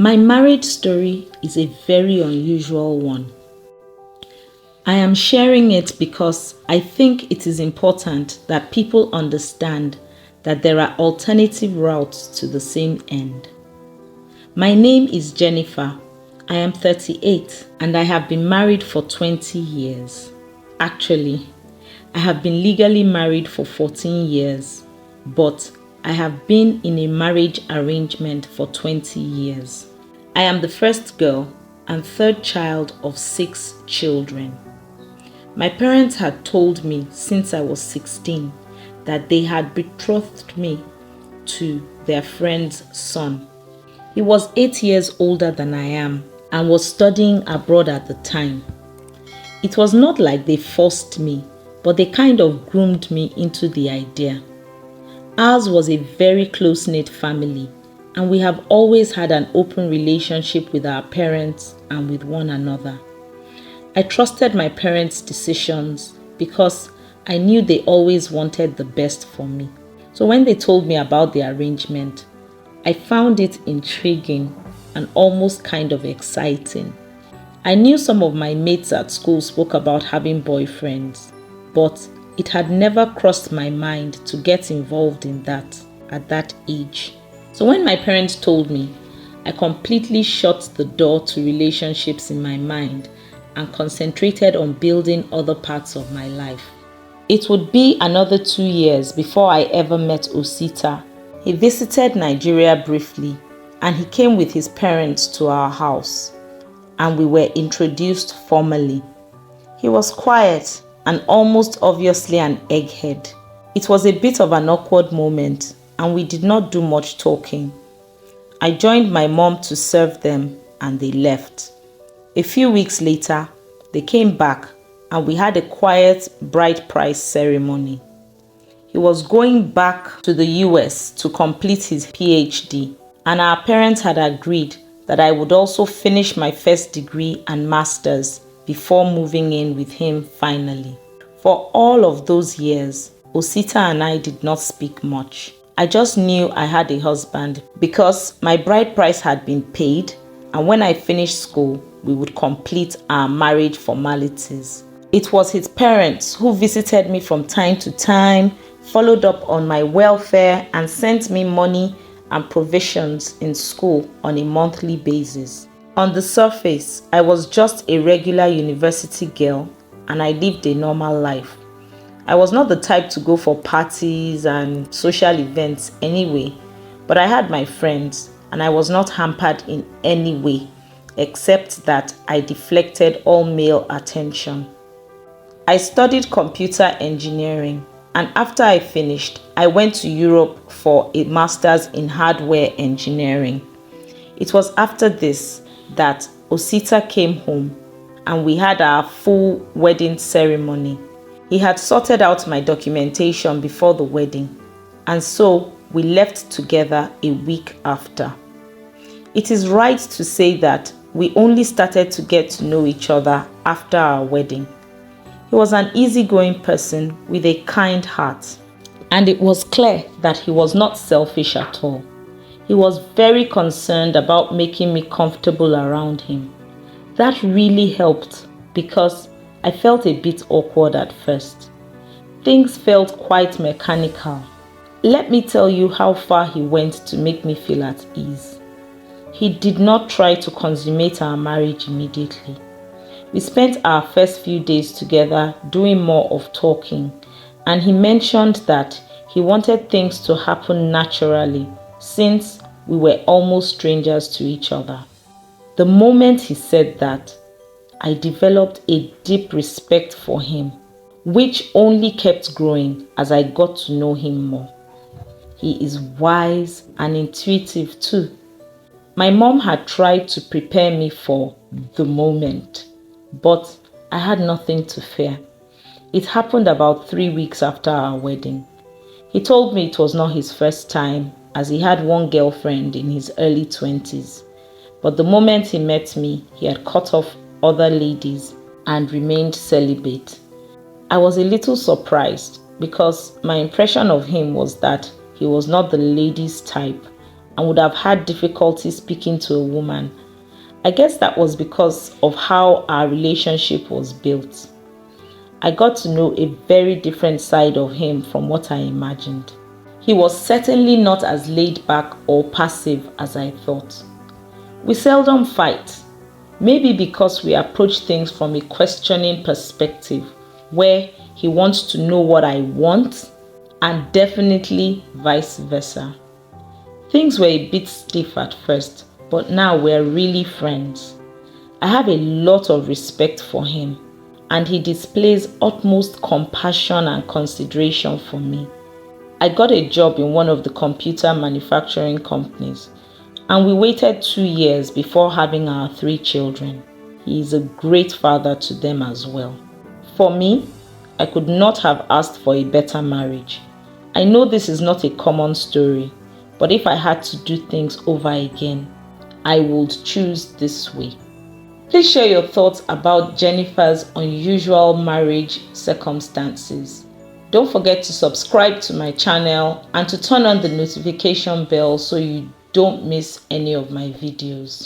My marriage story is a very unusual one. I am sharing it because I think it is important that people understand that there are alternative routes to the same end. My name is Jennifer. I am 38 and I have been married for 20 years. Actually, I have been legally married for 14 years, but I have been in a marriage arrangement for 20 years. I am the first girl and third child of 6 children. My parents had told me since I was 16 that they had betrothed me to their friend's son. He was 8 years older than I am and was studying abroad at the time. It was not like they forced me, but they kind of groomed me into the idea. Ours was a very close-knit family, and we have always had an open relationship with our parents and with one another. I trusted my parents' decisions because I knew they always wanted the best for me. So when they told me about the arrangement, I found it intriguing and almost kind of exciting. I knew some of my mates at school spoke about having boyfriends, but it had never crossed my mind to get involved in that at that age. So when my parents told me, I completely shut the door to relationships in my mind and concentrated on building other parts of my life. It would be another 2 years before I ever met Osita. He visited Nigeria briefly and he came with his parents to our house and we were introduced formally. He was quiet and almost obviously an egghead. It was a bit of an awkward moment and we did not do much talking. I joined my mom to serve them and they left. A few weeks later, they came back and we had a quiet bride price ceremony. He was going back to the US to complete his PhD, and our parents had agreed that I would also finish my first degree and master's before moving in with him finally. For all of those years, Osita and I did not speak much. I just knew I had a husband because my bride price had been paid, and when I finished school, we would complete our marriage formalities. It was his parents who visited me from time to time, followed up on my welfare, and sent me money and provisions in school on a monthly basis. On the surface, I was just a regular university girl and I lived a normal life. I was not the type to go for parties and social events anyway, but I had my friends and I was not hampered in any way, except that I deflected all male attention. I studied computer engineering, and after I finished, I went to Europe for a master's in hardware engineering. It was after this that Osita came home and we had our full wedding ceremony. He had sorted out my documentation before the wedding, and so we left together a week after. It is right to say that we only started to get to know each other after our wedding. He was an easygoing person with a kind heart, and it was clear that he was not selfish at all. He was very concerned about making me comfortable around him. That really helped because I felt a bit awkward at first. Things felt quite mechanical. Let me tell you how far he went to make me feel at ease. He did not try to consummate our marriage immediately. We spent our first few days together doing more of talking, and he mentioned that he wanted things to happen naturally since we were almost strangers to each other. The moment he said that, I developed a deep respect for him, which only kept growing as I got to know him more. He is wise and intuitive too. My mom had tried to prepare me for the moment, but I had nothing to fear. It happened about 3 weeks after our wedding. He told me it was not his first time, as he had one girlfriend in his early 20s. But the moment he met me, he had cut off other ladies and remained celibate. I was a little surprised because my impression of him was that he was not the ladies' type, and would have had difficulty speaking to a woman. I guess that was because of how our relationship was built. I got to know a very different side of him from what I imagined. He was certainly not as laid back or passive as I thought. We seldom fight, maybe because we approach things from a questioning perspective, where he wants to know what I want, and definitely vice versa. Things were a bit stiff at first, but now we're really friends. I have a lot of respect for him, and he displays utmost compassion and consideration for me. I got a job in one of the computer manufacturing companies, and we waited 2 years before having our 3 children. He is a great father to them as well. For me, I could not have asked for a better marriage. I know this is not a common story, but if I had to do things over again, I would choose this way. Please share your thoughts about Jennifer's unusual marriage circumstances. Don't forget to subscribe to my channel and to turn on the notification bell so you don't miss any of my videos.